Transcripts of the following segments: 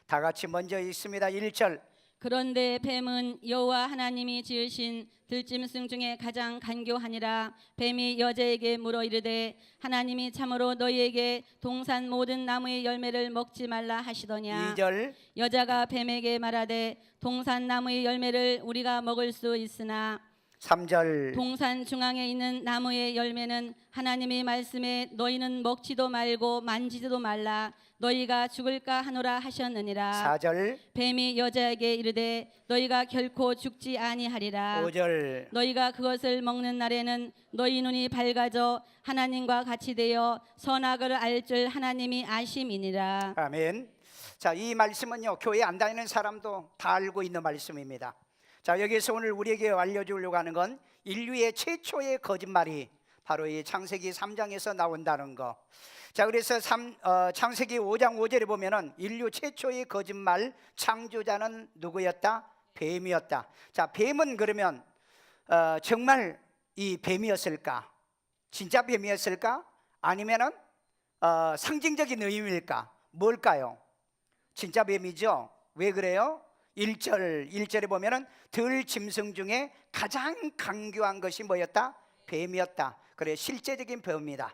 다 같이 먼저 읽습니다. 1절. 그런데 뱀은 여호와 하나님이 지으신 들짐승 중에 가장 간교하니라. 뱀이 여자에게 물어 이르되 하나님이 참으로 너희에게 동산 모든 나무의 열매를 먹지 말라 하시더냐. 2절. 여자가 뱀에게 말하되 동산 나무의 열매를 우리가 먹을 수 있으나 3절. 동산 중앙에 있는 나무의 열매는 하나님의 말씀에 너희는 먹지도 말고 만지지도 말라 너희가 죽을까 하노라 하셨느니라. 4절. 뱀이 여자에게 이르되 너희가 결코 죽지 아니하리라. 5절. 너희가 그것을 먹는 날에는 너희 눈이 밝아져 하나님과 같이 되어 선악을 알 줄 하나님이 아심이니라. 아멘. 자, 이 말씀은요, 교회 안 다니는 사람도 다 알고 있는 말씀입니다. 자, 여기서 오늘 우리에게 알려주려고 하는 건 인류의 최초의 거짓말이 바로 이 창세기 3장에서 나온다는 거. 자, 그래서 창세기 5장 5절에 보면은 인류 최초의 거짓말 창조자는 누구였다? 뱀이었다. 자, 뱀은 그러면 정말 이 뱀이었을까? 진짜 뱀이었을까? 아니면은 상징적인 의미일까? 뭘까요? 진짜 뱀이죠. 왜 그래요? 1절에 보면은 들짐승 중에 가장 강교한 것이 뭐였다? 뱀이었다. 그래, 실제적인 뱀이다.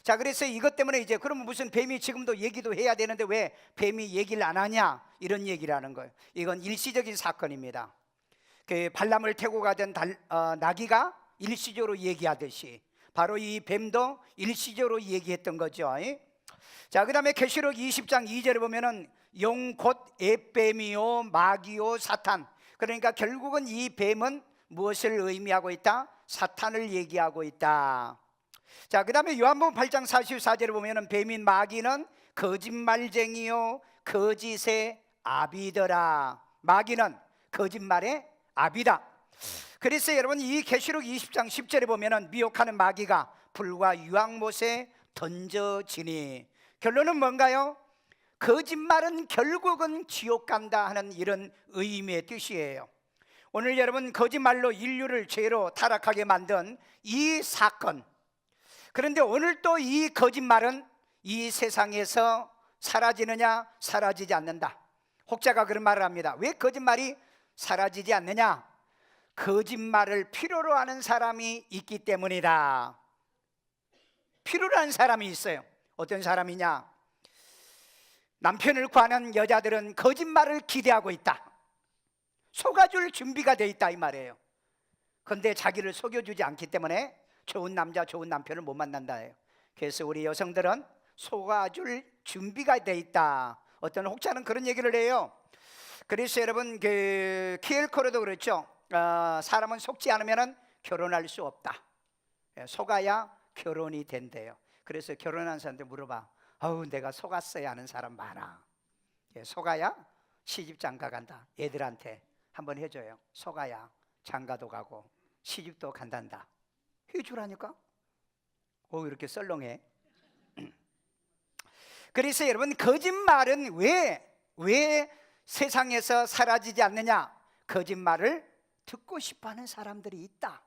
자, 그래서 이것 때문에 이제 그러면 무슨 뱀이 지금도 얘기도 해야 되는데 왜 뱀이 얘기를 안 하냐? 이런 얘기를 하는 거예요. 이건 일시적인 사건입니다. 그 발람을 태고 가던 나귀가 일시적으로 얘기하듯이 바로 이 뱀도 일시적으로 얘기했던 거죠. 자, 그 다음에 계시록 20장 2절에 보면은 영 곧 앱뱀이요 마귀요 사탄. 그러니까 결국은 이 뱀은 무엇을 의미하고 있다? 사탄을 얘기하고 있다. 자, 그 다음에 요한복음 8장 44절에 보면은 뱀인 마귀는 거짓말쟁이요 거짓의 아비더라. 마귀는 거짓말의 아비다. 그래서 여러분 이 계시록 20장 10절에 보면은 미혹하는 마귀가 불과 유황못에 던져지니, 결론은 뭔가요? 거짓말은 결국은 지옥 간다 하는 이런 의미의 뜻이에요. 오늘 여러분 거짓말로 인류를 죄로 타락하게 만든 이 사건, 그런데 오늘 또 이 거짓말은 이 세상에서 사라지느냐? 사라지지 않는다. 혹자가 그런 말을 합니다. 왜 거짓말이 사라지지 않느냐? 거짓말을 필요로 하는 사람이 있기 때문이다. 필요로 하는 사람이 있어요. 어떤 사람이냐? 남편을 구하는 여자들은 거짓말을 기대하고 있다. 속아줄 준비가 돼 있다 이 말이에요. 그런데 자기를 속여주지 않기 때문에 좋은 남자, 좋은 남편을 못 만난다예요. 그래서 우리 여성들은 속아줄 준비가 돼 있다. 어떤 혹자는 그런 얘기를 해요. 그래서 여러분 그 키엘코르도 그렇죠. 사람은 속지 않으면 결혼할 수 없다. 속아야 결혼이 된대요. 그래서 결혼한 사람한테 물어봐. 아우, 내가 속았어야 하는 사람 많아. 속아야 시집 장가 간다. 애들한테 한번 해줘요. 속아야 장가도 가고 시집도 간단다. 해주라니까. 오, 이렇게 썰렁해. 그래서 여러분 거짓말은 왜 세상에서 사라지지 않느냐? 거짓말을 듣고 싶어하는 사람들이 있다.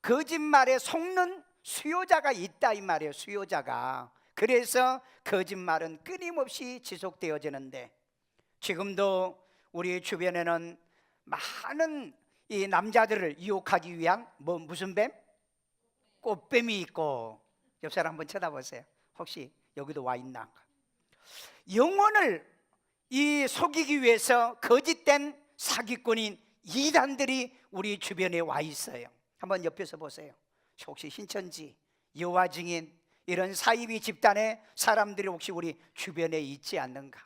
거짓말에 속는 수요자가 있다 이 말이에요. 수요자가. 그래서 거짓말은 끊임없이 지속되어지는데, 지금도 우리 주변에는 많은 이 남자들을 유혹하기 위한 무슨 뱀? 꽃뱀이 있고, 옆 사람 한번 쳐다보세요. 혹시 여기도 와 있나? 영혼을 이 속이기 위해서 거짓된 사기꾼인 이단들이 우리 주변에 와 있어요. 한번 옆에서 보세요. 혹시 신천지, 여호와 증인 이런 사이비 집단의 사람들이 혹시 우리 주변에 있지 않는가?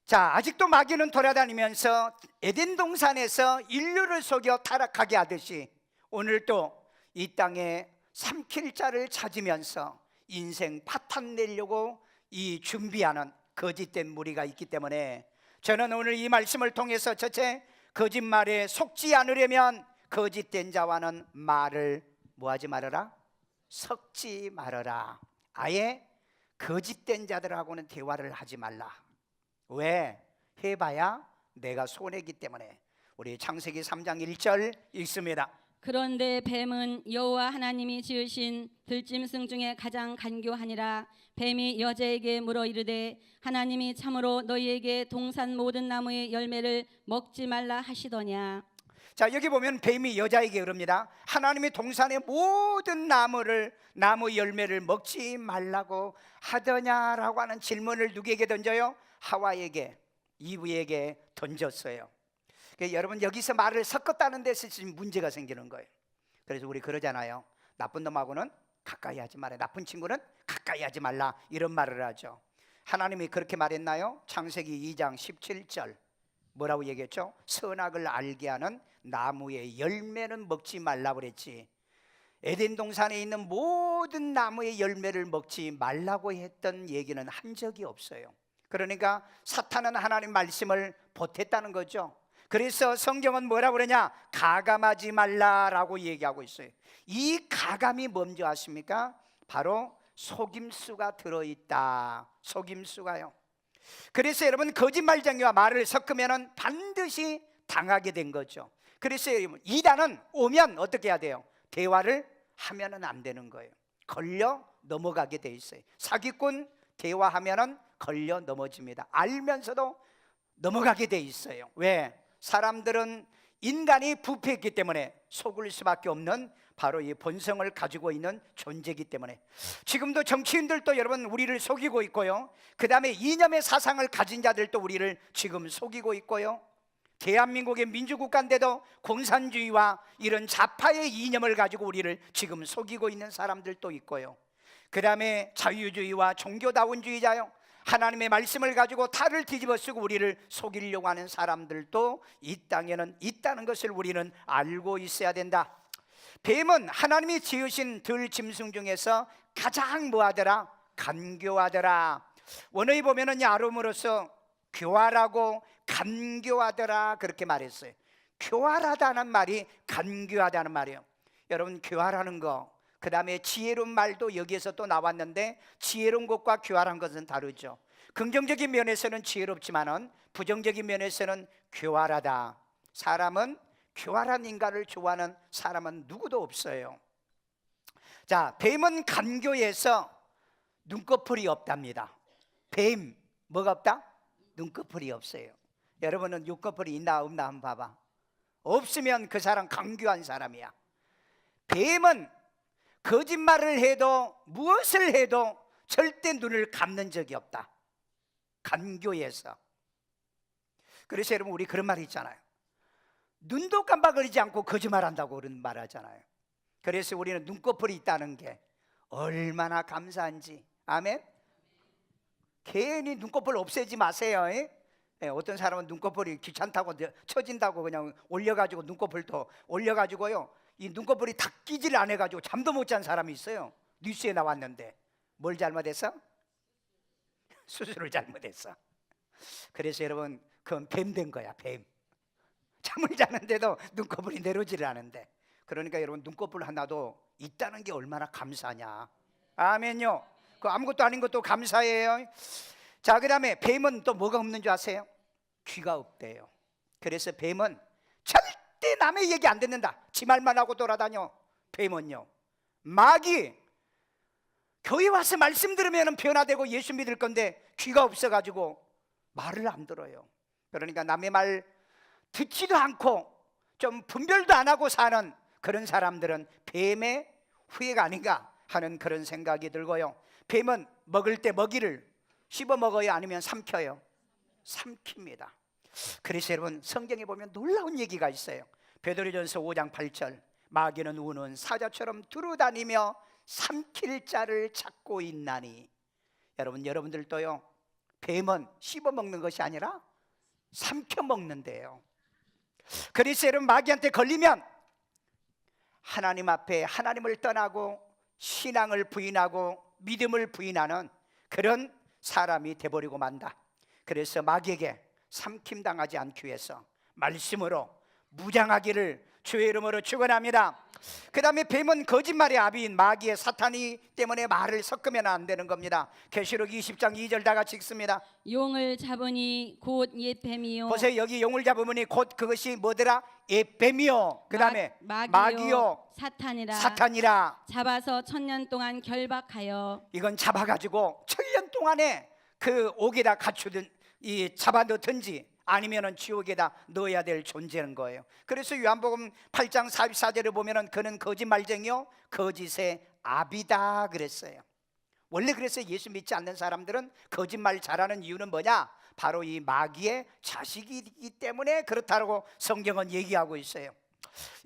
자, 아직도 마귀는 돌아다니면서 에덴 동산에서 인류를 속여 타락하게 하듯이 오늘도 이 땅에 삼킬 자를 찾으면서 인생 파탄 내려고 이 준비하는 거짓된 무리가 있기 때문에 저는 오늘 이 말씀을 통해서 첫째, 거짓말에 속지 않으려면 거짓된 자와는 말을 뭐하지 말아라? 섞지 말아라. 아예 거짓된 자들하고는 대화를 하지 말라. 왜? 해봐야 내가 손해기 때문에. 우리 창세기 3장 1절 읽습니다. 그런데 뱀은 여호와 하나님이 지으신 들짐승 중에 가장 간교하니라. 뱀이 여자에게 물어 이르되 하나님이 참으로 너희에게 동산 모든 나무의 열매를 먹지 말라 하시더냐. 자, 여기 보면 뱀이 여자에게 그럽니다. 하나님이 동산의 모든 나무 열매를 먹지 말라고 하더냐라고 하는 질문을 누구에게 던져요? 하와에게, 이브에게 던졌어요. 그러니까 여러분, 여기서 말을 섞었다는 데서 지금 문제가 생기는 거예요. 그래서 우리 그러잖아요. 나쁜 놈하고는 가까이 하지 말아요. 나쁜 친구는 가까이 하지 말라, 이런 말을 하죠. 하나님이 그렇게 말했나요? 창세기 2장 17절 뭐라고 얘기했죠? 선악을 알게 하는 나무의 열매는 먹지 말라고 그랬지. 에덴 동산에 있는 모든 나무의 열매를 먹지 말라고 했던 얘기는 한 적이 없어요. 그러니까 사탄은 하나님 말씀을 보탰다는 거죠. 그래서 성경은 뭐라고 그러냐? 가감하지 말라라고 얘기하고 있어요. 이 가감이 뭔지 아십니까? 바로 속임수가 들어있다. 속임수가요. 그래서 여러분, 거짓말쟁이와 말을 섞으면 반드시 당하게 된 거죠. 그래서 여러분, 이단은 오면 어떻게 해야 돼요? 대화를 하면은 안 되는 거예요. 걸려 넘어가게 돼 있어요. 사기꾼 대화하면은 걸려 넘어집니다. 알면서도 넘어가게 돼 있어요. 왜? 사람들은 인간이 부패했기 때문에 속을 수밖에 없는 바로 이 본성을 가지고 있는 존재이기 때문에. 지금도 정치인들도 여러분 우리를 속이고 있고요. 그 다음에 이념의 사상을 가진 자들도 우리를 지금 속이고 있고요. 대한민국의 민주국가인데도 공산주의와 이런 좌파의 이념을 가지고 우리를 지금 속이고 있는 사람들도 있고요. 그 다음에 자유주의와 종교다원주의자요, 하나님의 말씀을 가지고 탈을 뒤집어 쓰고 우리를 속이려고 하는 사람들도 이 땅에는 있다는 것을 우리는 알고 있어야 된다. 뱀은 하나님이 지으신 들짐승 중에서 가장 뭐하더라? 간교하더라. 원어에 보면은 야름으로서 교활하고 간교하더라 그렇게 말했어요. 교활하다는 말이 간교하다는 말이에요. 여러분, 교활하는 거, 그 다음에 지혜로운 말도 여기에서 또 나왔는데, 지혜로운 것과 교활한 것은 다르죠. 긍정적인 면에서는 지혜롭지만은 부정적인 면에서는 교활하다. 사람은 교활한 인간을 좋아하는 사람은 누구도 없어요. 자, 뱀은 간교해서 눈꺼풀이 없답니다. 뱀 뭐가 없다? 눈꺼풀이 없어요. 여러분은 눈꺼풀이 있나 없나 한번 봐봐. 없으면 그 사람 간교한 사람이야. 뱀은 거짓말을 해도 무엇을 해도 절대 눈을 감는 적이 없다. 간교해서. 그래서 여러분, 우리 그런 말이 있잖아요. 눈도 깜빡거리지 않고 거짓말한다고 그런 말 하잖아요. 그래서 우리는 눈꺼풀이 있다는 게 얼마나 감사한지. 아멘. 괜히 눈꺼풀 없애지 마세요. 어떤 사람은 눈꺼풀이 귀찮다고 처진다고 그냥 올려가지고 눈꺼풀도 올려가지고요, 이 눈꺼풀이 다 끼질 안 해가지고 잠도 못 잔 사람이 있어요. 뉴스에 나왔는데 뭘 잘못했어? 수술을 잘못했어. 그래서 여러분, 그건 뱀 된 거야. 뱀. 잠을 자는데도 눈꺼풀이 내려지를 않은데. 그러니까 여러분, 눈꺼풀 하나도 있다는 게 얼마나 감사하냐. 아멘요. 그 아무것도 아닌 것도 감사해요. 자, 그 다음에 뱀은 또 뭐가 없는 줄 아세요? 귀가 없대요. 그래서 뱀은 절대 남의 얘기 안 듣는다. 지 말만 하고 돌아다녀. 뱀은요, 마귀 교회 와서 말씀 들으면 변화되고 예수 믿을 건데 귀가 없어가지고 말을 안 들어요. 그러니까 남의 말 듣지도 않고 좀 분별도 안 하고 사는 그런 사람들은 뱀의 후예가 아닌가 하는 그런 생각이 들고요. 뱀은 먹을 때 먹이를 씹어 먹어요? 아니면 삼켜요? 삼킵니다. 그래서 여러분, 성경에 보면 놀라운 얘기가 있어요. 베드로전서 5장 8절, 마귀는 우는 사자처럼 두루다니며 삼킬 자를 찾고 있나니. 여러분, 여러분들도요, 뱀은 씹어 먹는 것이 아니라 삼켜 먹는데요. 그래서 여러분, 마귀한테 걸리면 하나님 앞에 하나님을 떠나고 신앙을 부인하고 믿음을 부인하는 그런 사람이 돼버리고 만다. 그래서 마귀에게 삼킴당하지 않기 위해서 말씀으로 무장하기를 주의 이름으로 축원합니다. 그 다음에 뱀은 거짓말의 아비인 마귀의 사탄이 때문에 말을 섞으면 안 되는 겁니다. 계시록 20장 2절 다 같이 읽습니다. 용을 잡으니 곧 옛 뱀이요 보세요. 여기 용을 잡으면 곧 그것이 뭐더라? 뱀이요. 그 다음에 마귀요 사탄이라 잡아서 1000년 동안 결박하여. 이건 잡아가지고 1000년 동안에 그 옥에다 갖추든 이 잡아넣든지 아니면은 지옥에다 넣어야 될 존재인 거예요. 그래서 요한복음 8장 44절에 보면은 그는 거짓말쟁이요 거짓의 아비다 그랬어요. 원래 그래서 예수 믿지 않는 사람들은 거짓말 잘하는 이유는 뭐냐? 바로 이 마귀의 자식이기 때문에 그렇다고 성경은 얘기하고 있어요.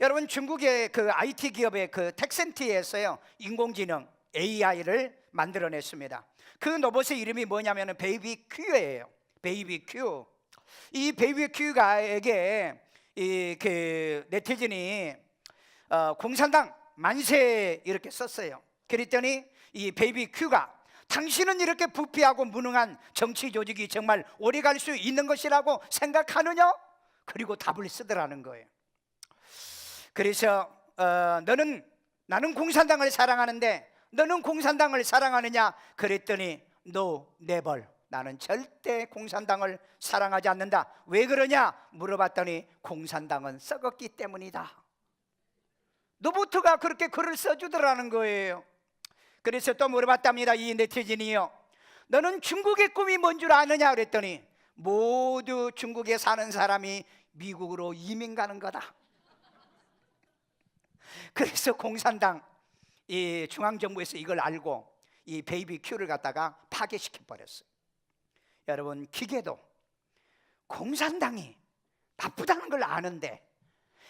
여러분, 중국의 그 IT 기업의 그 텍센티에서요 인공지능 AI를 만들어냈습니다. 그 로봇의 이름이 뭐냐면은 베이비 큐예요. 베이비 큐. 이 베이비 큐가에게 그 네티즌이 공산당 만세 이렇게 썼어요. 그랬더니 이 베이비 큐가 당신은 이렇게 부패하고 무능한 정치 조직이 정말 오래 갈 수 있는 것이라고 생각하느냐? 그리고 답을 쓰더라는 거예요. 그래서 나는 공산당을 사랑하는데 너는 공산당을 사랑하느냐? 그랬더니 No, never. 나는 절대 공산당을 사랑하지 않는다. 왜 그러냐? 물어봤더니 공산당은 썩었기 때문이다. 로봇가 그렇게 글을 써주더라는 거예요. 그래서 또 물어봤답니다. 이 네티즌이요, 너는 중국의 꿈이 뭔 줄 아느냐? 그랬더니 모두 중국에 사는 사람이 미국으로 이민 가는 거다. 그래서 공산당 이 중앙정부에서 이걸 알고 이 베이비 큐를 갖다가 파괴시켜 버렸어요. 여러분, 기계도 공산당이 나쁘다는 걸 아는데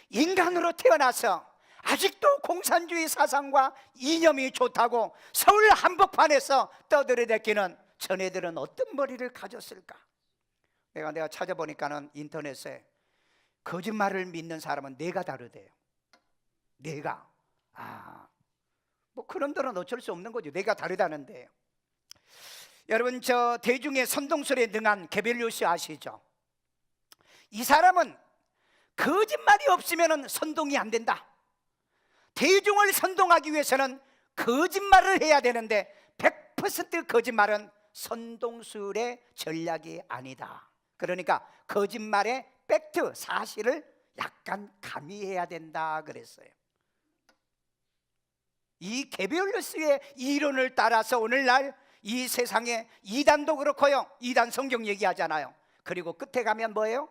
인간으로 태어나서 아직도 공산주의 사상과 이념이 좋다고 서울 한복판에서 떠들어대기는 전애들은 어떤 머리를 가졌을까? 내가 찾아보니까는 인터넷에 거짓말을 믿는 사람은 뇌가 다르대요. 뇌가 뭐 그런 데는 어쩔 수 없는 거죠. 뇌가 다르다는데요. 여러분, 저 대중의 선동술에 능한 게벨리오스 아시죠? 이 사람은 거짓말이 없으면 선동이 안 된다. 대중을 선동하기 위해서는 거짓말을 해야 되는데 100% 거짓말은 선동술의 전략이 아니다. 그러니까 거짓말의 팩트, 사실을 약간 가미해야 된다 그랬어요. 이 게벨리오스의 이론을 따라서 오늘날 이 세상에 이단도 그렇고요, 이단 성경 얘기하잖아요. 그리고 끝에 가면 뭐예요?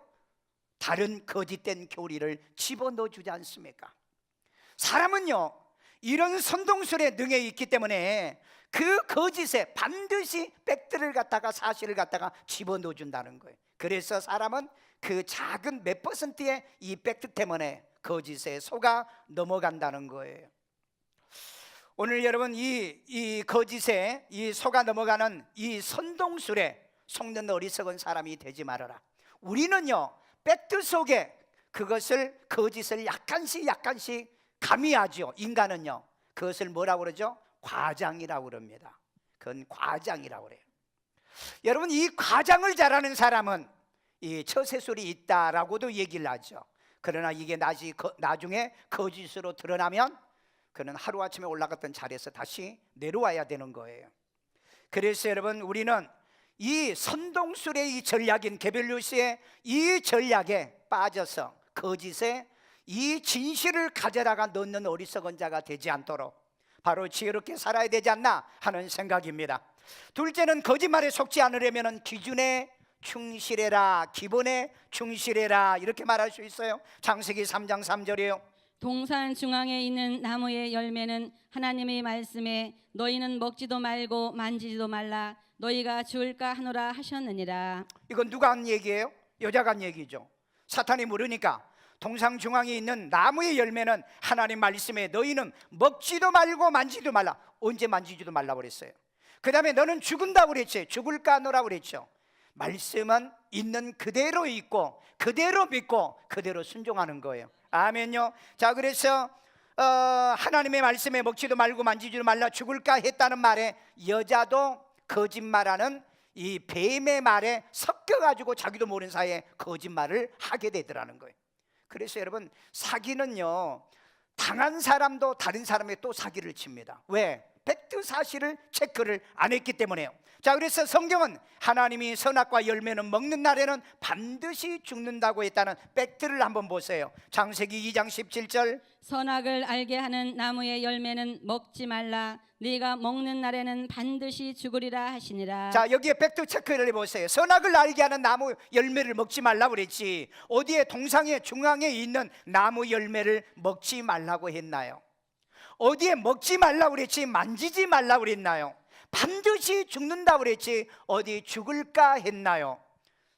다른 거짓된 교리를 집어넣어 주지 않습니까? 사람은요 이런 선동술에 능해 있기 때문에 그 거짓에 반드시 팩트를 갖다가 사실을 갖다가 집어넣어 준다는 거예요. 그래서 사람은 그 작은 몇 퍼센트의 이 팩트 때문에 거짓에 속아 넘어간다는 거예요. 오늘 여러분, 이 거짓에 이 속아 넘어가는 이 선동술에 속는 어리석은 사람이 되지 말아라. 우리는요 팩트 속에 그것을 거짓을 약간씩 가미하죠. 인간은요 그것을 뭐라고 그러죠? 과장이라고 그럽니다. 그건 과장이라고 그래요. 여러분, 이 과장을 잘하는 사람은 이 처세술이 있다라고도 얘기를 하죠. 그러나 이게 나중에 거짓으로 드러나면 그는 하루아침에 올라갔던 자리에서 다시 내려와야 되는 거예요. 그래서 여러분, 우리는 이 선동술의 이 전략인 게벨리오스의 이 전략에 빠져서 거짓에 이 진실을 가져다가 넣는 어리석은 자가 되지 않도록 바로 지혜롭게 살아야 되지 않나 하는 생각입니다. 둘째는 거짓말에 속지 않으려면 기준에 충실해라, 기본에 충실해라, 이렇게 말할 수 있어요. 창세기 3장 3절이에요. 동산 중앙에 있는 나무의 열매는 하나님의 말씀에 너희는 먹지도 말고 만지지도 말라 너희가 죽을까 하노라 하셨느니라. 이건 누가 한 얘기예요? 여자가 한 얘기죠. 사탄이 물으니까 동상 중앙에 있는 나무의 열매는 하나님 말씀에 너희는 먹지도 말고 만지지도 말라. 언제 만지지도 말라고 그랬어요? 그 다음에 너는 죽은다고 그랬지. 죽을까 하노라고 그랬죠. 말씀은 있는 그대로 있고 그대로 믿고 그대로 순종하는 거예요. 아멘요. 자, 그래서 하나님의 말씀에 먹지도 말고 만지지도 말라 죽을까 했다는 말에 여자도 거짓말하는 이 뱀의 말에 섞여가지고 자기도 모르는 사이에 거짓말을 하게 되더라는 거예요. 그래서 여러분, 사기는요, 당한 사람도 다른 사람에게 또 사기를 칩니다. 왜? 팩트 사실을 체크를 안 했기 때문에요. 자, 그래서 성경은 하나님이 선악과 열매는 먹는 날에는 반드시 죽는다고 했다는 팩트를 한번 보세요. 창세기 2장 17절, 선악을 알게 하는 나무의 열매는 먹지 말라. 네가 먹는 날에는 반드시 죽으리라 하시니라. 자, 여기에 팩트 체크를 해보세요. 선악을 알게 하는 나무 열매를 먹지 말라고 그랬지, 어디에 동상의 중앙에 있는 나무 열매를 먹지 말라고 했나요? 어디에 먹지 말라고 그랬지 만지지 말라고 그랬나요? 반드시 죽는다고 그랬지 어디 죽을까 했나요?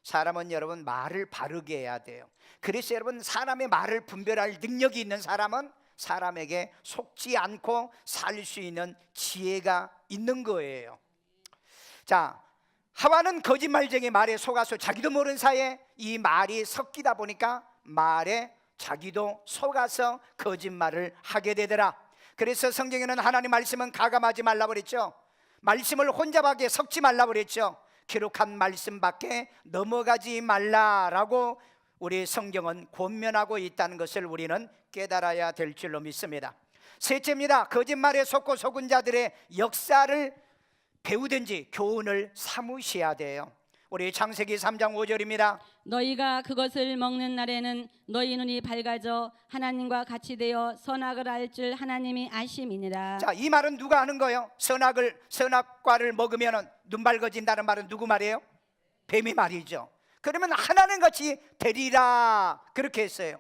사람은 여러분 말을 바르게 해야 돼요. 그래서 여러분, 사람의 말을 분별할 능력이 있는 사람은 사람에게 속지 않고 살 수 있는 지혜가 있는 거예요. 자, 하와는 거짓말쟁이 말에 속아서 자기도 모르는 사이에 이 말이 섞이다 보니까 말에 자기도 속아서 거짓말을 하게 되더라. 그래서 성경에는 하나님 말씀은 가감하지 말라고 그랬죠. 말씀을 혼잡하게 섞지 말라고 그랬죠. 기록한 말씀밖에 넘어가지 말라라고 우리 성경은 권면하고 있다는 것을 우리는 깨달아야 될 줄로 믿습니다. 셋째입니다. 거짓말에 속고 속은 자들의 역사를 배우든지 교훈을 삼으셔야 돼요. 우리 창세기 3장 5절입니다. 너희가 그것을 먹는 날에는 너희 눈이 밝아져 하나님과 같이 되어 선악을 알 줄 하나님이 아심이니라. 자, 이 말은 누가 하는 거예요? 선악과를 먹으면 눈 밝아진다는 말은 누구 말이에요? 뱀이 말이죠. 그러면 하나님같이 되리라 그렇게 했어요.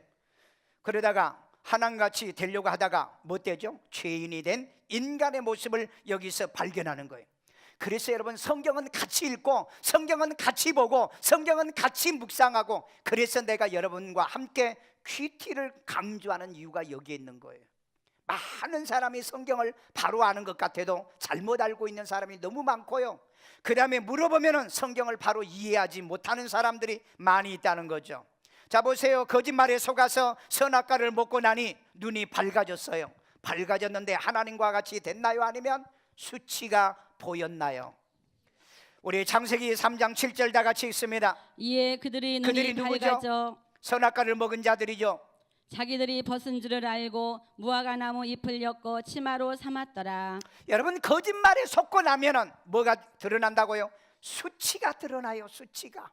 그러다가 하나님같이 되려고 하다가 못 되죠? 죄인이 된 인간의 모습을 여기서 발견하는 거예요. 그래서 여러분, 성경은 같이 읽고 성경은 같이 보고 성경은 같이 묵상하고, 그래서 내가 여러분과 함께 큐티를 강조하는 이유가 여기에 있는 거예요. 많은 사람이 성경을 바로 아는 것 같아도 잘못 알고 있는 사람이 너무 많고요, 그 다음에 물어보면 성경을 바로 이해하지 못하는 사람들이 많이 있다는 거죠. 자, 보세요. 거짓말에 속아서 선악과를 먹고 나니 눈이 밝아졌어요. 밝아졌는데 하나님과 같이 됐나요? 아니면 수치가 보였나요? 우리 창세기 3장 7절 다 같이 읽습니다. 이에 그들이 그들이 눈이 누구죠? 밝아져 선악과를 먹은 자들이죠. 자기들이 벗은 줄을 알고 무화과 나무 잎을 엮어 치마로 삼았더라. 여러분, 거짓말에 속고 나면은 뭐가 드러난다고요? 수치가 드러나요. 수치가.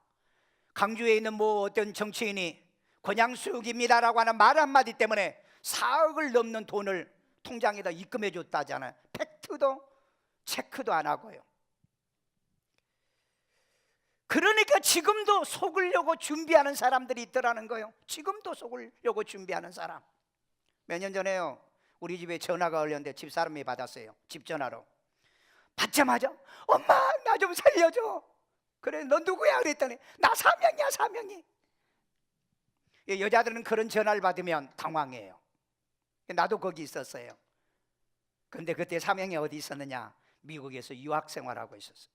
강주에 있는 뭐 어떤 정치인이 권양수익입니다라고 하는 말 한마디 때문에 4억을 넘는 돈을 통장에다 입금해 줬다잖아요. 팩트도 체크도 안 하고요. 그러니까 지금도 속으려고 준비하는 사람들이 있더라는 거예요. 지금도 속으려고 준비하는 사람. 몇 년 전에요, 우리 집에 전화가 걸렸는데 집사람이 받았어요. 집 전화로. 받자마자 엄마 나 좀 살려줘. 그래, 너 누구야? 그랬더니 나 사명이야, 사명이. 여자들은 그런 전화를 받으면 당황해요. 나도 거기 있었어요. 그런데 그때 사명이 어디 있었느냐? 미국에서 유학 생활하고 있었어요.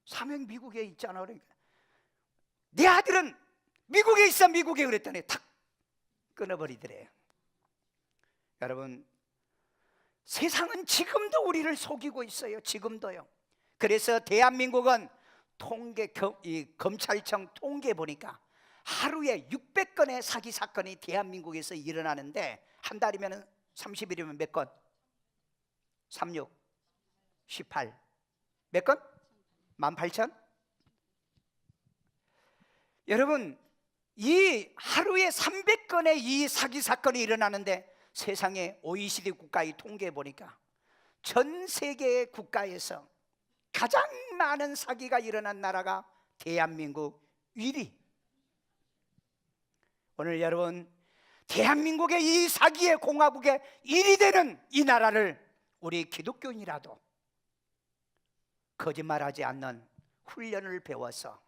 사명 미국에 있잖아. 그러니까 내 아들은 미국에 있어, 미국에. 그랬더니 탁 끊어버리더래요. 여러분, 세상은 지금도 우리를 속이고 있어요. 지금도요. 그래서 대한민국은 검찰청 통계 보니까 하루에 600건의 사기 사건이 대한민국에서 일어나는데 한 달이면 30일이면 몇 건? 36, 18 몇 건? 18,000? 여러분, 이 하루에 300건의 이 사기 사건이 일어나는데 세상에 OECD 국가의 통계에 보니까 전 세계의 국가에서 가장 많은 사기가 일어난 나라가 대한민국 1위. 오늘 여러분, 대한민국의 이 사기의 공화국의 1위 되는 이 나라를 우리 기독교인이라도 거짓말하지 않는 훈련을 배워서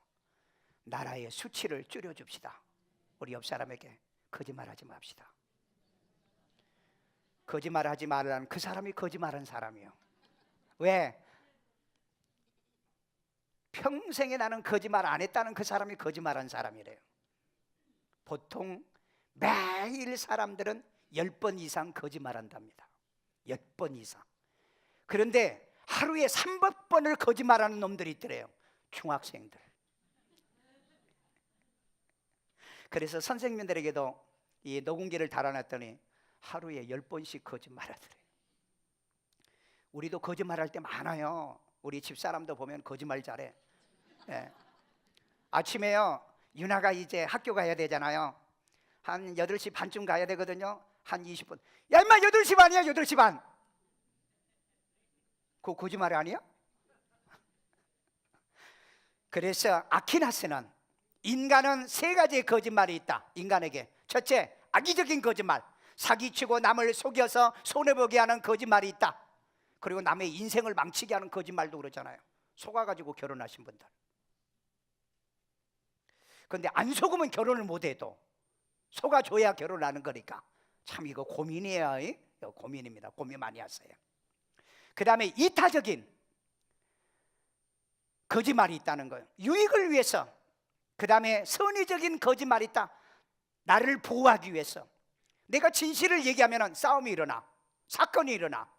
나라의 수치를 줄여줍시다. 우리 옆 사람에게 거짓말하지 맙시다. 거짓말하지 말라는 그 사람이 거짓말한 사람이에요. 왜? 평생에 나는 거짓말 안 했다는 그 사람이 거짓말한 사람이래요. 보통 매일 사람들은 10번 이상 거짓말한답니다. 10번 이상. 그런데 하루에 300번을 거짓말하는 놈들이 있더래요. 중학생들. 그래서 선생님들에게도 이 녹음기를 달아놨더니 하루에 10번씩 거짓말하더래요. 우리도 거짓말할 때 많아요. 우리 집사람도 보면 거짓말 잘해. 예. 아침에요, 유나가 이제 학교 가야 되잖아요. 한 8시 반쯤 가야 되거든요. 한 20분. 야 임마 8시 반이야 8시 반. 그거 거짓말 아니야? 그래서 아키나스는 인간은 3가지의 거짓말이 있다. 인간에게 첫째, 악의적인 거짓말. 사기치고 남을 속여서 손해보게 하는 거짓말이 있다. 그리고 남의 인생을 망치게 하는 거짓말도 그러잖아요. 속아가지고 결혼하신 분들. 그런데 안 속으면 결혼을 못해도 속아줘야 결혼하는 거니까 참 이거 고민이에요. 이거 고민입니다. 고민 많이 하세요. 그 다음에 이타적인 거짓말이 있다는 거예요. 유익을 위해서. 그 다음에 선의적인 거짓말이 있다. 나를 보호하기 위해서. 내가 진실을 얘기하면 싸움이 일어나, 사건이 일어나.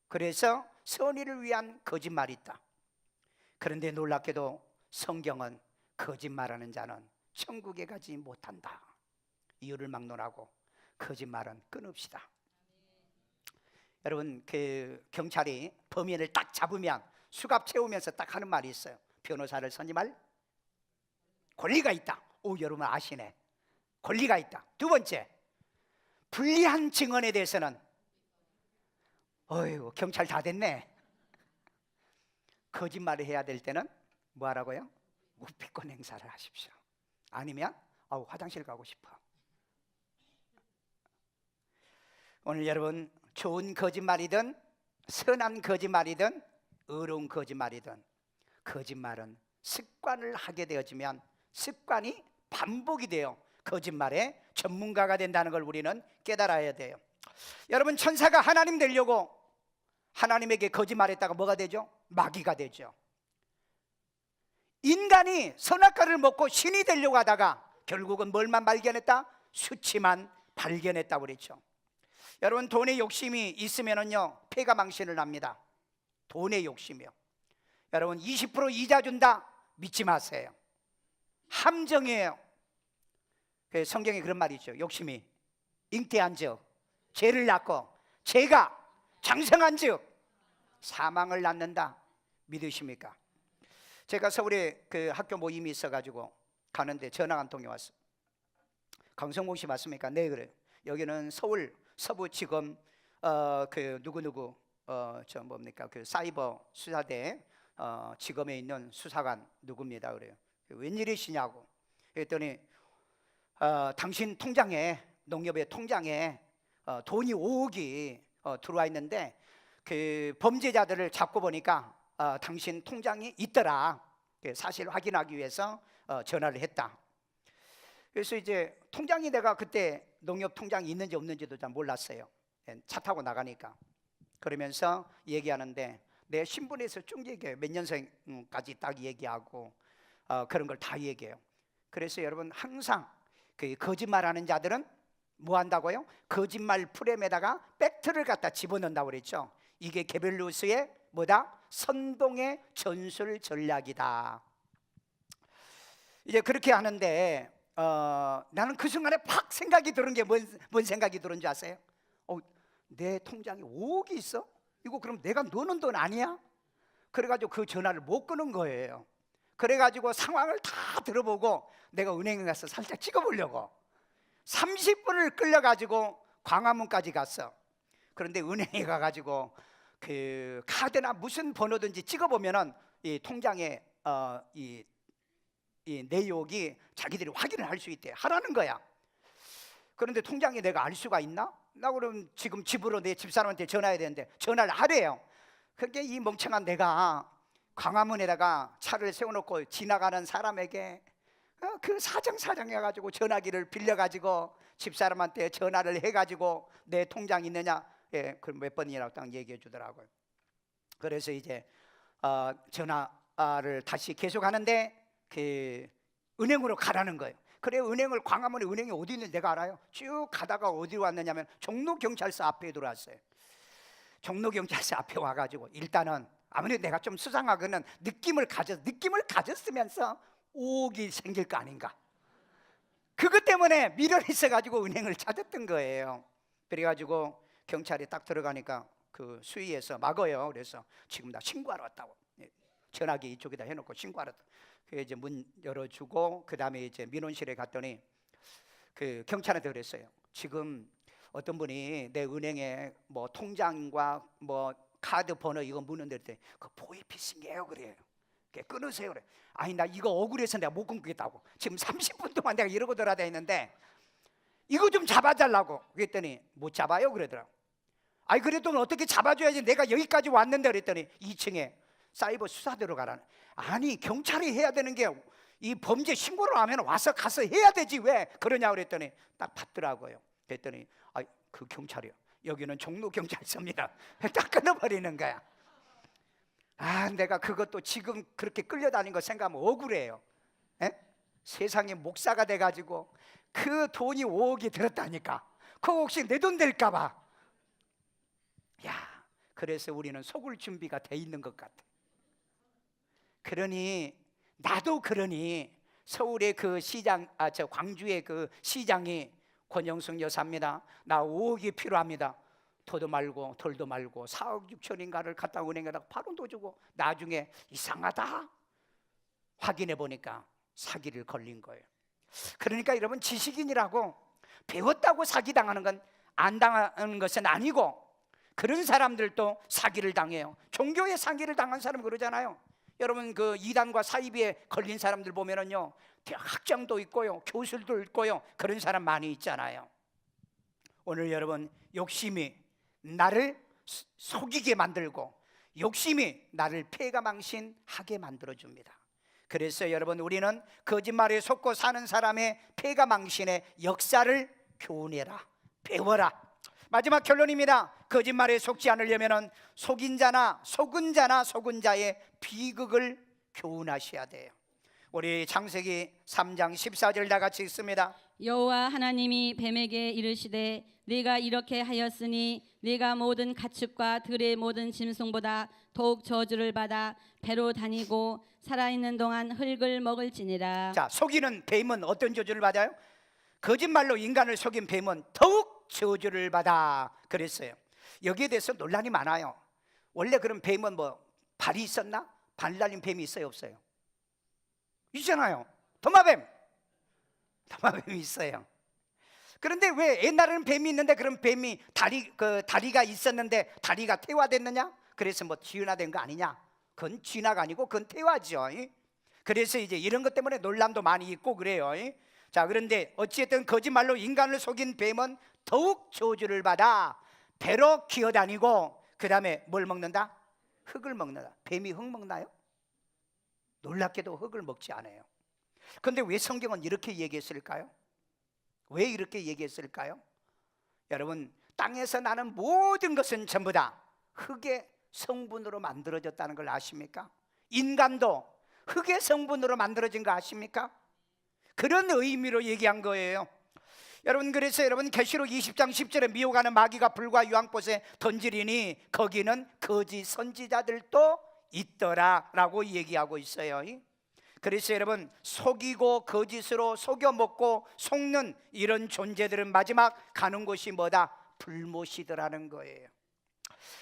그래서 선의를 위한 거짓말이 있다. 그런데 놀랍게도 성경은 거짓말하는 자는 천국에 가지 못한다. 이유를 막론하고 거짓말은 끊읍시다. 여러분, 그 경찰이 범인을 딱 잡으면 수갑 채우면서 딱 하는 말이 있어요. 변호사를 선임할 권리가 있다. 오, 여러분 아시네. 권리가 있다. 두 번째, 불리한 증언에 대해서는 어휴, 경찰 다 됐네. 거짓말을 해야 될 때는 뭐 하라고요? 무피권 행사를 하십시오. 아니면 화장실 가고 싶어. 오늘 여러분, 좋은 거짓말이든 선한 거짓말이든 의로운 거짓말이든 거짓말은 습관을 하게 되어지면 습관이 반복이 돼요. 거짓말의 전문가가 된다는 걸 우리는 깨달아야 돼요. 여러분, 천사가 하나님 되려고 하나님에게 거짓말했다가 뭐가 되죠? 마귀가 되죠. 인간이 선악과를 먹고 신이 되려고 하다가 결국은 뭘만 발견했다? 수치만 발견했다고 그랬죠. 여러분, 돈의 욕심이 있으면은요 폐가 망신을 납니다. 돈의 욕심이요. 여러분, 20% 이자 준다 믿지 마세요. 함정이에요. 성경에 그런 말이 있죠. 욕심이 잉태한 즉 죄를 낳고 죄가 장성한 즉 사망을 낳는다. 믿으십니까? 제가 서울에 그 학교 모임이 있어가지고 가는데 전화가 한 통이 왔어요. 강성봉 씨 맞습니까? 네, 그래요. 여기는 서울 서부지검 그 누구누구 저 뭡니까 그 사이버 수사대 지검에 있는 수사관 누구입니다. 그래요. 웬일이시냐고. 그랬더니 당신 통장에, 농협의 통장에 돈이 5억이 들어와 있는데 그 범죄자들을 잡고 보니까 당신 통장이 있더라. 사실 확인하기 위해서 전화를 했다. 그래서 이제 통장이, 내가 그때 농협 통장이 있는지 없는지도 잘 몰랐어요. 차 타고 나가니까. 그러면서 얘기하는데 내 신분에서 쭉 얘기해요. 몇 년생까지 딱 얘기하고 그런 걸 다 얘기해요. 그래서 여러분, 항상 그 거짓말하는 자들은 뭐 한다고요? 거짓말 프레임에다가 팩트를 갖다 집어넣는다고 그랬죠. 이게 게벨루스의 뭐다? 선동의 전술 전략이다. 이제 그렇게 하는데 나는 그 순간에 팍 생각이 들은 게 뭔 생각이 들은 줄 아세요? 내 통장에 5억이 있어? 이거 그럼 내가 노는 돈 아니야? 그래가지고 그 전화를 못 끊은 거예요. 그래가지고 상황을 다 들어보고 내가 은행에 가서 살짝 찍어보려고 30분을 끌려가지고 광화문까지 갔어. 그런데 은행에 가가지고 그 카드나 무슨 번호든지 찍어보면은 이 통장에 이 내역이 자기들이 확인을 할 수 있대. 하라는 거야. 그런데 통장에 내가 알 수가 있나? 나 그럼 지금 집으로 내 집사람한테 전화해야 되는데 전화를 하래요. 그게 이 멍청한 내가 광화문에다가 차를 세워놓고 지나가는 사람에게 그 사정 해가지고 전화기를 빌려가지고 집사람한테 전화를 해가지고 내 통장 있느냐, 그럼 몇 번이라고 딱 얘기해 주더라고요. 그래서 이제 전화를 다시 계속하는데 그 은행으로 가라는 거예요. 그래, 은행을, 광화문에 은행이 어디 있는지 내가 알아요. 쭉 가다가 어디로 왔느냐면 종로경찰서 앞에 들어왔어요. 종로경찰서 앞에 와가지고 일단은 아무래도 내가 좀 수상하거는 느낌을 가졌으면서 5억이 생길 거 아닌가. 그것 때문에 미련이 있어가지고 은행을 찾았던 거예요. 그래가지고 경찰이 딱 들어가니까 그 수위에서 막어요. 그래서 지금 나 신고하러 왔다고, 전화기 이쪽에다 해놓고 신고하러 왔다. 그 이제 문 열어주고 그 다음에 이제 민원실에 갔더니 그 경찰한테 그랬어요. 지금 어떤 분이 내 은행에 뭐 통장과 뭐 카드 번호 이거 묻는데 그 보이피싱이에요 그래요. 끊으세요 그래. 아니 나 이거 억울해서 내가 못 끊겠다고. 지금 30분 동안 내가 이러고 돌아다니는데 이거 좀 잡아달라고. 그랬더니 못 잡아요 그러더라고. 아니 그래도 어떻게 잡아줘야지, 내가 여기까지 왔는데. 그랬더니 2층에 사이버 수사대로 가라는. 아니 경찰이 해야 되는 게 이 범죄 신고를 하면 와서 가서 해야 되지 왜 그러냐 그랬더니 딱 받더라고요. 그랬더니 아 그 경찰이요, 여기는 종로경찰서입니다. 딱 끊어버리는 거야. 아 내가 그것도 지금 그렇게 끌려다닌 거 생각하면 억울해요. 에? 세상에 목사가 돼가지고 그 돈이 5억이 들었다니까. 그거 혹시 내 돈 될까 봐. 야, 그래서 우리는 속을 준비가 돼 있는 것 같아. 그러니 나도 그러니 서울의 그 시장, 저 광주의 그 시장이 권영숙 여사입니다. 나 5억이 필요합니다. 도도 말고 돌도 말고 4억 6천인가를 갖다 은행에다가 바로 넣어주고 나중에 이상하다 확인해 보니까 사기를 걸린 거예요. 그러니까 여러분, 지식인이라고 배웠다고 사기당하는 건 안 당하는 것은 아니고, 그런 사람들도 사기를 당해요. 종교에 사기를 당한 사람 그러잖아요. 여러분 그 이단과 사이비에 걸린 사람들 보면은요, 대학 학장도 있고요, 교수도 있고요, 그런 사람 많이 있잖아요. 오늘 여러분, 욕심이 나를 속이게 만들고 욕심이 나를 패가망신하게 만들어줍니다. 그래서 여러분, 우리는 거짓말에 속고 사는 사람의 패가망신의 역사를 교훈해라, 배워라. 마지막 결론입니다. 거짓말에 속지 않으려면 속인 자나 속은 자나 속은 자의 비극을 교훈하셔야 돼요. 우리 창세기 3장 14절 다 같이 읽습니다. 여호와 하나님이 뱀에게 이르시되 네가 이렇게 하였으니 네가 모든 가축과 들의 모든 짐승보다 더욱 저주를 받아 배로 다니고 살아있는 동안 흙을 먹을지니라. 자, 속이는 뱀은 어떤 저주를 받아요? 거짓말로 인간을 속인 뱀은 더욱 저주를 받아 그랬어요. 여기에 대해서 논란이 많아요. 원래 그럼 뱀은 뭐 발이 있었나? 발 달린 뱀이 있어요 없어요? 있잖아요. 도마뱀이 있어요. 그런데 왜 옛날에는 뱀이 있는데 그럼 뱀이 다리가 있었는데 다리가 태화됐느냐? 그래서 뭐 진화된 거 아니냐? 그건 진화가 아니고 그건 태화죠. 그래서 이제 이런 것 때문에 논란도 많이 있고 그래요. 자, 그런데 어찌됐든 거짓말로 인간을 속인 뱀은 더욱 저주를 받아 배로 기어다니고 그 다음에 뭘 먹는다? 흙을 먹는다. 뱀이 흙 먹나요? 놀랍게도 흙을 먹지 않아요. 그런데 왜 성경은 이렇게 얘기했을까요? 왜 이렇게 얘기했을까요? 여러분, 땅에서 나는 모든 것은 전부 다 흙의 성분으로 만들어졌다는 걸 아십니까? 인간도 흙의 성분으로 만들어진 거 아십니까? 그런 의미로 얘기한 거예요. 여러분, 그래서 여러분 계시록 20장 10절에 미혹하는 마귀가 불과 유황꽃에 던지리니 거기는 거짓 선지자들도 있더라라고 얘기하고 있어요. 그래서 여러분, 속이고 거짓으로 속여 먹고 속는 이런 존재들은 마지막 가는 곳이 뭐다? 불못이더라는 거예요.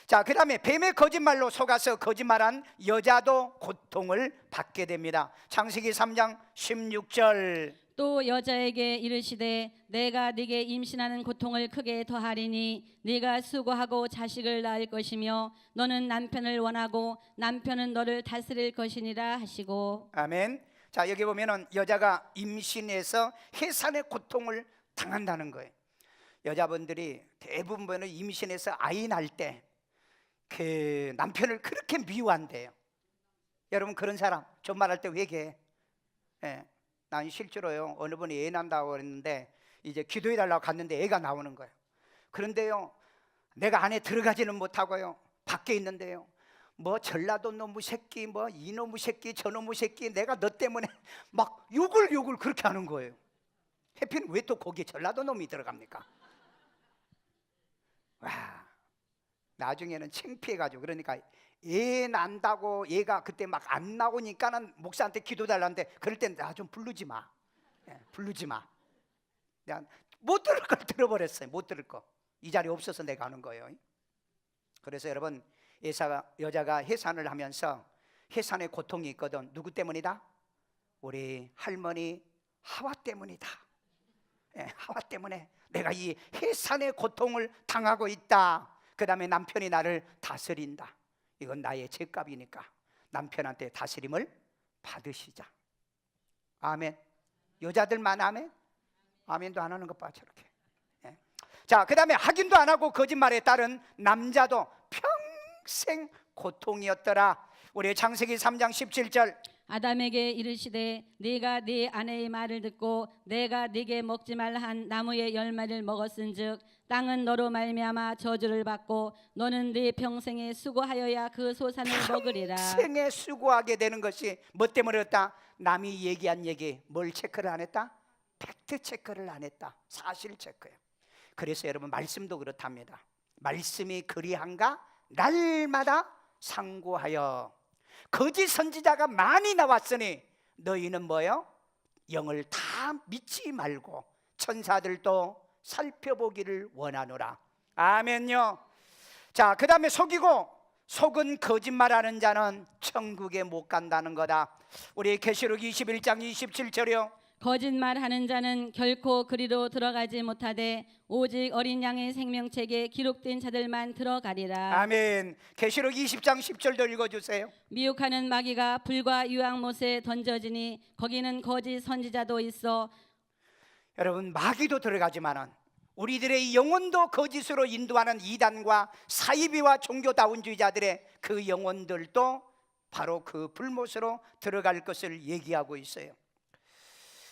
자, 그 다음에 뱀의 거짓말로 속아서 거짓말한 여자도 고통을 받게 됩니다. 창세기 3장 16절. 또 여자에게 이르시되 내가 네게 임신하는 고통을 크게 더하리니 네가 수고하고 자식을 낳을 것이며 너는 남편을 원하고 남편은 너를 다스릴 것이니라 하시고. 아멘. 자, 여기 보면은 여자가 임신해서 해산의 고통을 당한다는 거예요. 여자분들이 대부분은 임신해서 아이 낳을 때 그 남편을 그렇게 미워한대요. 여러분, 그런 사람 좀 말할 때 회개해. 난 실제로요, 어느 분이 애 낳는다고 했는데 이제 기도해 달라고 갔는데 애가 나오는 거예요. 그런데요, 내가 안에 들어가지는 못하고요, 밖에 있는데요, 뭐 전라도 놈의 새끼, 뭐 이놈의 새끼, 저놈의 새끼, 내가 너 때문에 막 욕을 그렇게 하는 거예요. 해피는 왜 또 거기에 전라도 놈이 들어갑니까? 와, 나중에는 창피해가지고, 그러니까 애 난다고 얘가 그때 막 안 나오니까는 목사한테 기도 달라는데, 그럴 땐 나 좀 부르지 마. 부르지 마. 내가 못 들을 걸 들어버렸어요. 못 들을 거. 이 자리에 없어서 내가 하는 거예요. 그래서 여러분, 여자가 해산을 하면서 해산의 고통이 있거든. 누구 때문이다? 우리 할머니 하와 때문이다. 하와 때문에 내가 이 해산의 고통을 당하고 있다. 그 다음에 남편이 나를 다스린다. 이건 나의 죄값이니까 남편한테 다스림을 받으시자. 아멘. 여자들만 아멘? 아멘도 안 하는 것 봐, 저렇게. 자, 그 다음에 확인도 안 하고 거짓말에 따른 남자도 평생 고통이었더라. 우리 창세기 3장 17절. 아담에게 이르시되 네가 네 아내의 말을 듣고 내가 네게 먹지 말라 한 나무의 열매를 먹었은즉 땅은 너로 말미암아 저주를 받고 너는 네 평생에 수고하여야 그 소산을 먹으리라. 평생에 수고하게 되는 것이 뭐 때문이었다? 남이 얘기한 얘기 뭘 체크를 안 했다? 팩트 체크를 안 했다. 사실 체크예요. 그래서 여러분, 말씀도 그렇답니다. 말씀이 그리한가? 날마다 상고하여. 거짓 선지자가 많이 나왔으니 너희는 뭐요? 영을 다 믿지 말고 천사들도 살펴보기를 원하노라. 아멘요. 자, 그 다음에 속이고 속은 거짓말하는 자는 천국에 못 간다는 거다. 우리 계시록 21장 27절이요. 거짓말하는 자는 결코 그리로 들어가지 못하되 오직 어린 양의 생명책에 기록된 자들만 들어가리라. 아멘. 계시록 20장 10절도 읽어주세요. 미혹하는 마귀가 불과 유황못에 던져지니 거기는 거짓 선지자도 있어. 여러분, 마귀도 들어가지만은 우리들의 영혼도 거짓으로 인도하는 이단과 사이비와 종교다운주의자들의 그 영혼들도 바로 그 불못으로 들어갈 것을 얘기하고 있어요.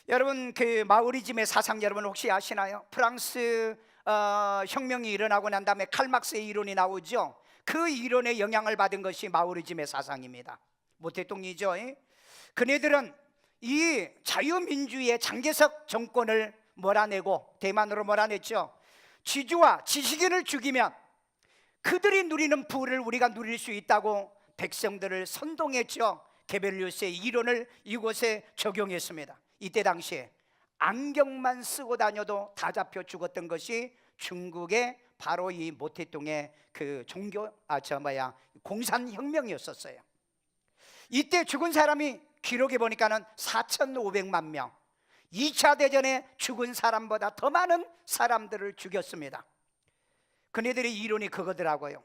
여러분, 그 마오리즘의 사상 여러분 혹시 아시나요? 프랑스 혁명이 일어나고 난 다음에 칼막스의 이론이 나오죠. 그 이론에 영향을 받은 것이 마오리즘의 사상입니다. 모태똥이죠. 그네들은 이 자유민주의 장개석 정권을 몰아내고, 대만으로 몰아냈죠. 지주와 지식인을 죽이면 그들이 누리는 부를 우리가 누릴 수 있다고 백성들을 선동했죠. 게벨리우스의 이론을 이곳에 적용했습니다. 이때 당시에 안경만 쓰고 다녀도 다 잡혀 죽었던 것이 중국의 바로 이 모태똥의 그 공산혁명이었었어요. 이때 죽은 사람이 기록해 보니까는 4,500만 명. 2차 대전에 죽은 사람보다 더 많은 사람들을 죽였습니다. 그네들의 이론이 그거더라고요.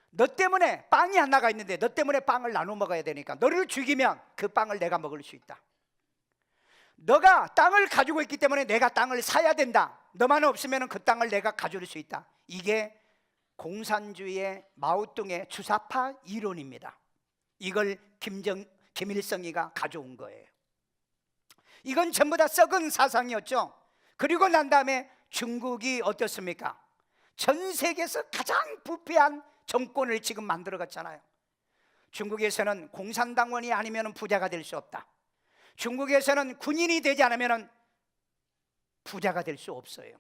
너 때문에 빵이 안 나가 있는데 너 때문에 빵을 나눠 먹어야 되니까 너를 죽이면 그 빵을 내가 먹을 수 있다. 너가 땅을 가지고 있기 때문에 내가 땅을 사야 된다. 너만 없으면 그 땅을 내가 가져올 수 있다. 이게 공산주의의 마오뚱의 주사파 이론입니다. 이걸 김일성이가 가져온 거예요. 이건 전부 다 썩은 사상이었죠. 그리고 난 다음에 중국이 어떻습니까? 전 세계에서 가장 부패한 정권을 지금 만들어 갔잖아요. 중국에서는 공산당원이 아니면 부자가 될 수 없다. 중국에서는 군인이 되지 않으면 부자가 될 수 없어요.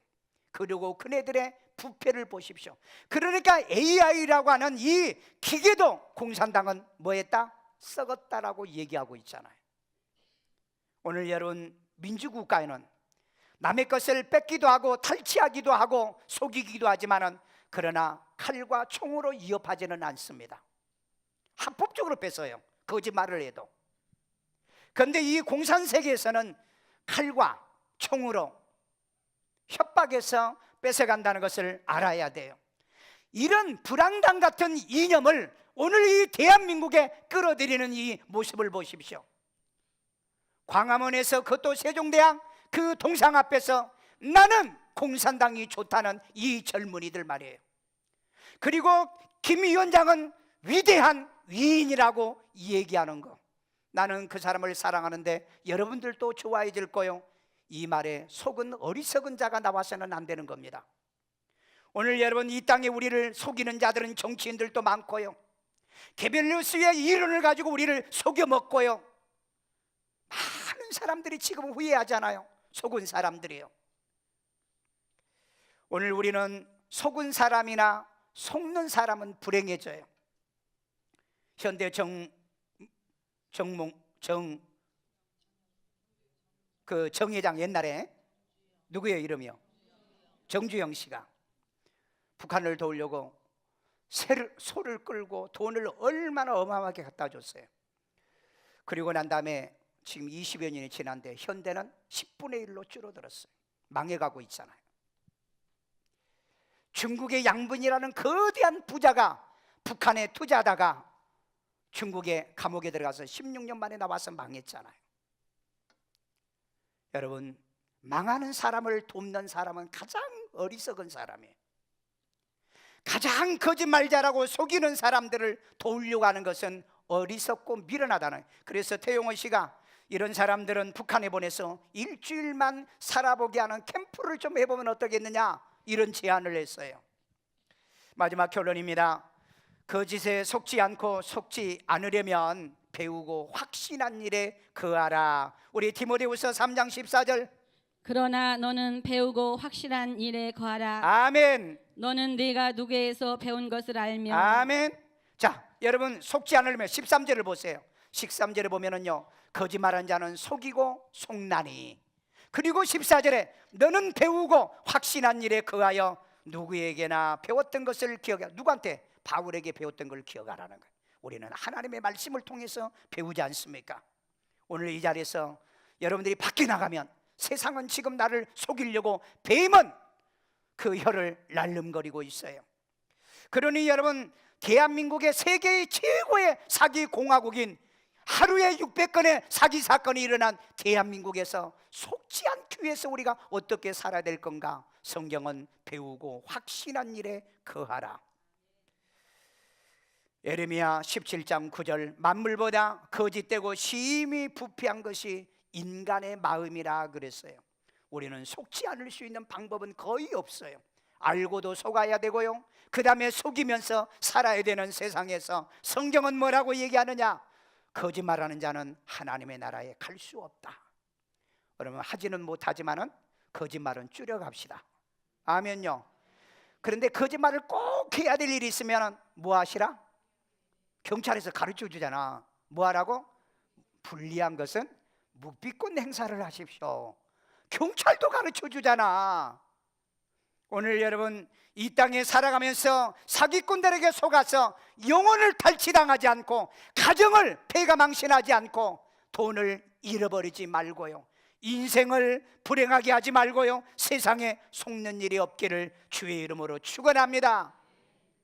그리고 그네들의 부패를 보십시오. 그러니까 AI라고 하는 이 기계도 공산당은 뭐했다? 썩었다라고 얘기하고 있잖아요. 오늘 여러분, 민주국가에는 남의 것을 뺏기도 하고 탈취하기도 하고 속이기도 하지만은 그러나 칼과 총으로 위협하지는 않습니다. 합법적으로 뺏어요. 거짓말을 해도. 그런데 이 공산세계에서는 칼과 총으로 협박해서 뺏어간다는 것을 알아야 돼요. 이런 불황당 같은 이념을 오늘 이 대한민국에 끌어들이는 이 모습을 보십시오. 광화문에서 그것도 세종대왕 그 동상 앞에서 나는 공산당이 좋다는 이 젊은이들 말이에요. 그리고 김 위원장은 위대한 위인이라고 얘기하는 거, 나는 그 사람을 사랑하는데 여러분들도 좋아해 줄 거요. 이 말에 속은 어리석은 자가 나와서는 안 되는 겁니다. 오늘 여러분, 이 땅에 우리를 속이는 자들은 정치인들도 많고요, 게벨리우스의 이론을 가지고 우리를 속여 먹고요, 많은 사람들이 지금 후회하잖아요. 속은 사람들이에요. 오늘 우리는 속은 사람이나 속는 사람은 불행해져요. 현대 정회장 옛날에 누구예요 이름이요? 정주영 씨가 북한을 도우려고 소를 끌고 돈을 얼마나 어마어마하게 갖다 줬어요. 그리고 난 다음에 지금 20여 년이 지났는데 현대는 10분의 1로 줄어들었어요. 망해가고 있잖아요. 중국의 양분이라는 거대한 부자가 북한에 투자하다가 중국의 감옥에 들어가서 16년 만에 나와서 망했잖아요. 여러분, 망하는 사람을 돕는 사람은 가장 어리석은 사람이에요. 가장 거짓말 잘하고 속이는 사람들을 도우려고 하는 것은 어리석고 미련하다는. 그래서 태용호 씨가 이런 사람들은 북한에 보내서 일주일만 살아보게 하는 캠프를 좀 해보면 어떻겠느냐, 이런 제안을 했어요. 마지막 결론입니다. 거짓에 속지 않고 속지 않으려면 배우고 확신한 일에 거하라. 우리 디모데후서 3장 14절. 그러나 너는 배우고 확실한 일에 거하라. 아멘. 너는 네가 누구에서 배운 것을 알며. 아멘. 자, 여러분 속지 않으려면 13절을 보세요. 13절에 보면은요, 거짓말한 자는 속이고 속나니. 그리고 14절에 너는 배우고 확신한 일에 거하여 누구에게나 배웠던 것을 기억해. 누구한테? 바울에게 배웠던 걸 기억하라는 거예요. 우리는 하나님의 말씀을 통해서 배우지 않습니까? 오늘 이 자리에서 여러분들이 밖에 나가면 세상은 지금 나를 속이려고 뱀은 그 혀를 날름거리고 있어요. 그러니 여러분, 대한민국의 세계의 최고의 사기 공화국인, 하루에 600건의 사기 사건이 일어난 대한민국에서 속지 않기 위해서 우리가 어떻게 살아야 될 건가? 성경은 배우고 확신한 일에 거하라. 예레미야 17장 9절. 만물보다 거짓되고 심히 부패한 것이 인간의 마음이라 그랬어요. 우리는 속지 않을 수 있는 방법은 거의 없어요. 알고도 속아야 되고요, 그 다음에 속이면서 살아야 되는 세상에서 성경은 뭐라고 얘기하느냐? 거짓말하는 자는 하나님의 나라에 갈 수 없다. 그러면 하지는 못하지만은 거짓말은 줄여갑시다. 아멘요. 그런데 거짓말을 꼭 해야 될 일이 있으면 뭐 하시라? 경찰에서 가르쳐 주잖아. 뭐 하라고? 불리한 것은 묵비권 행사를 하십시오. 경찰도 가르쳐 주잖아. 오늘 여러분, 이 땅에 살아가면서 사기꾼들에게 속아서 영혼을 탈취당하지 않고, 가정을 폐가망신하지 않고, 돈을 잃어버리지 말고요, 인생을 불행하게 하지 말고요, 세상에 속는 일이 없기를 주의 이름으로 축원합니다.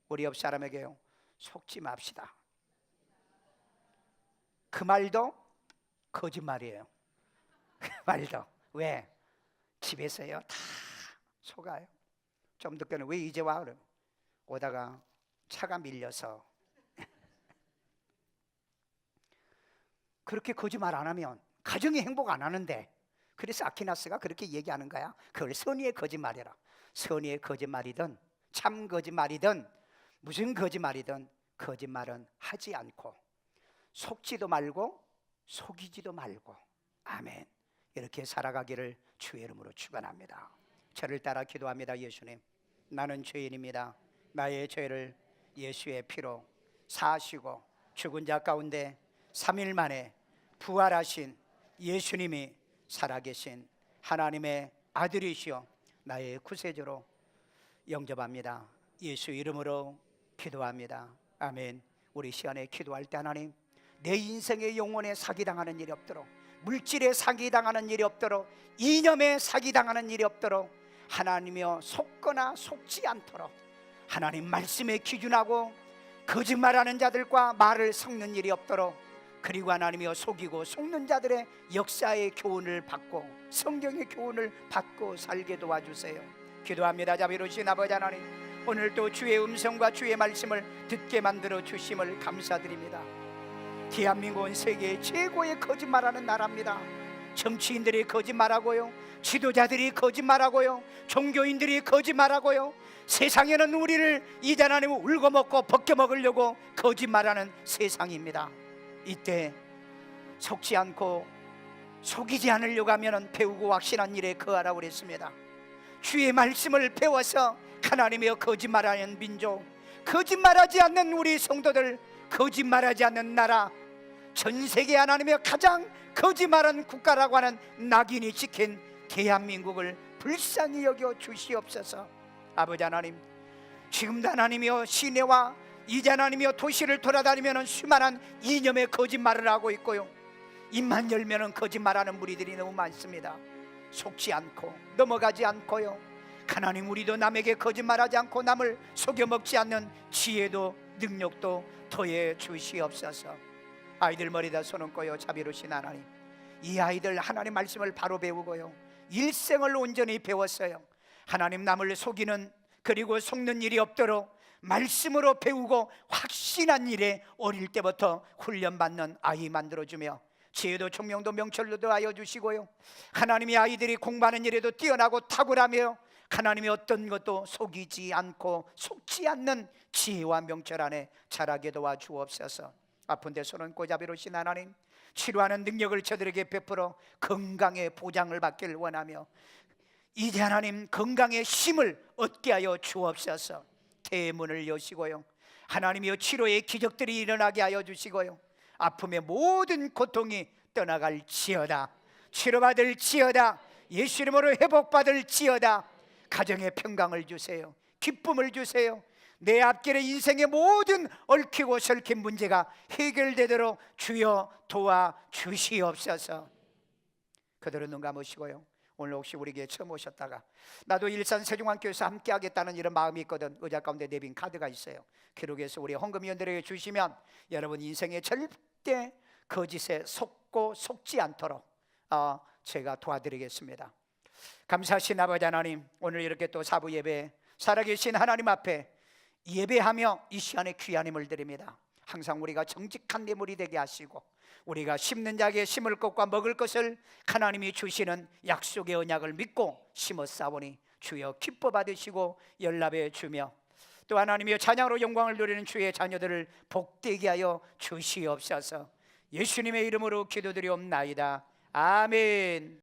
우리 옆 사람에게요, 속지 맙시다. 그 말도 거짓말이에요. 그 말도. 왜? 집에서요 다 속아요. 좀 늦게는 왜 이제 와? 그럼 오다가 차가 밀려서. 그렇게 거짓말 안 하면 가정이 행복 안 하는데, 그래서 아키나스가 그렇게 얘기하는 거야. 그걸 선의의 거짓말이라. 선의의 거짓말이든 참 거짓말이든 무슨 거짓말이든 거짓말은 하지 않고, 속지도 말고 속이지도 말고. 아멘. 이렇게 살아가기를 주의 이름으로 축원합니다. 저를 따라 기도합니다. 예수님, 나는 죄인입니다. 나의 죄를 예수의 피로 사하시고 죽은 자 가운데 3일 만에 부활하신 예수님이 살아계신 하나님의 아들이시여 나의 구세주로 영접합니다. 예수 이름으로 기도합니다. 아멘. 우리 시간에 기도할 때 하나님, 내 인생의 영혼에 사기당하는 일이 없도록, 물질에 사기당하는 일이 없도록, 이념에 사기당하는 일이 없도록, 하나님이여 속거나 속지 않도록 하나님 말씀에 기준하고 거짓말하는 자들과 말을 섞는 일이 없도록, 그리고 하나님이여 속이고 속는 자들의 역사의 교훈을 받고 성경의 교훈을 받고 살게 도와주세요. 기도합니다. 자비로우신 아버지 하나님, 오늘도 주의 음성과 주의 말씀을 듣게 만들어 주심을 감사드립니다. 대한민국은 세계 최고의 거짓말하는 나라입니다. 정치인들이 거짓말하고요, 지도자들이 거짓말하고요, 종교인들이 거짓말하고요, 세상에는 우리를 이단 안에 울고먹고 벗겨먹으려고 거짓말하는 세상입니다. 이때 속지 않고 속이지 않으려고 하면 배우고 확신한 일에 거하라고 그랬습니다. 주의 말씀을 배워서 하나님이여 거짓말하는 민족, 거짓말하지 않는 우리 성도들, 거짓말하지 않는 나라, 전 세계 하나님의 가장 거짓말한 국가라고 하는 낙인이 찍힌 대한민국을 불쌍히 여겨 주시옵소서. 아버지 하나님, 지금도 하나님이여 시내와 이제 하나님이여 도시를 돌아다니면 수많은 이념의 거짓말을 하고 있고요, 입만 열면 거짓말하는 무리들이 너무 많습니다. 속지 않고 넘어가지 않고요, 하나님 우리도 남에게 거짓말하지 않고 남을 속여먹지 않는 지혜도 능력도 더해 주시옵소서. 아이들 머리다 손 얹고요, 자비로우신 하나님, 이 아이들 하나님 말씀을 바로 배우고요, 일생을 온전히 배웠어요. 하나님 남을 속이는 그리고 속는 일이 없도록 말씀으로 배우고 확신한 일에 어릴 때부터 훈련받는 아이 만들어주며 지혜도 총명도 명철도 하여 주시고요, 하나님이 아이들이 공부하는 일에도 뛰어나고 탁월하며 하나님이 어떤 것도 속이지 않고 속지 않는 지혜와 명철 안에 자라게 도와주옵소서. 아픈 데 손 얹고 자비로우신 하나님, 치료하는 능력을 저들에게 베풀어 건강의 보장을 받기를 원하며 이제 하나님 건강의 힘을 얻게 하여 주옵소서. 대문을 여시고요, 하나님이여 치료의 기적들이 일어나게 하여 주시고요, 아픔의 모든 고통이 떠나갈지어다. 치료받을지어다. 예수 이름으로 회복받을지어다. 가정의 평강을 주세요. 기쁨을 주세요. 내 앞길의 인생의 모든 얽히고 설킨 문제가 해결되도록 주여 도와주시옵소서. 그대로 눈 감으시고요, 오늘 혹시 우리에게 처음 오셨다가 나도 일산 세종안교에서 함께 하겠다는 이런 마음이 있거든, 의자 가운데 내빈 카드가 있어요. 기록해서 우리 헌금위원들에게 주시면 여러분 인생에 절대 거짓에 속고 속지 않도록 제가 도와드리겠습니다. 감사하신 아버지 하나님, 오늘 이렇게 또 사부 예배 살아계신 하나님 앞에 예배하며 이 시간에 귀한 힘을 드립니다. 항상 우리가 정직한 예물이 되게 하시고 우리가 심는 자에게 심을 것과 먹을 것을 하나님이 주시는 약속의 언약을 믿고 심었사오니 주여 기뻐 받으시고 연락해 주며 또 하나님의 찬양으로 영광을 누리는 주의 자녀들을 복되게 하여 주시옵소서. 예수님의 이름으로 기도드리옵나이다. 아멘.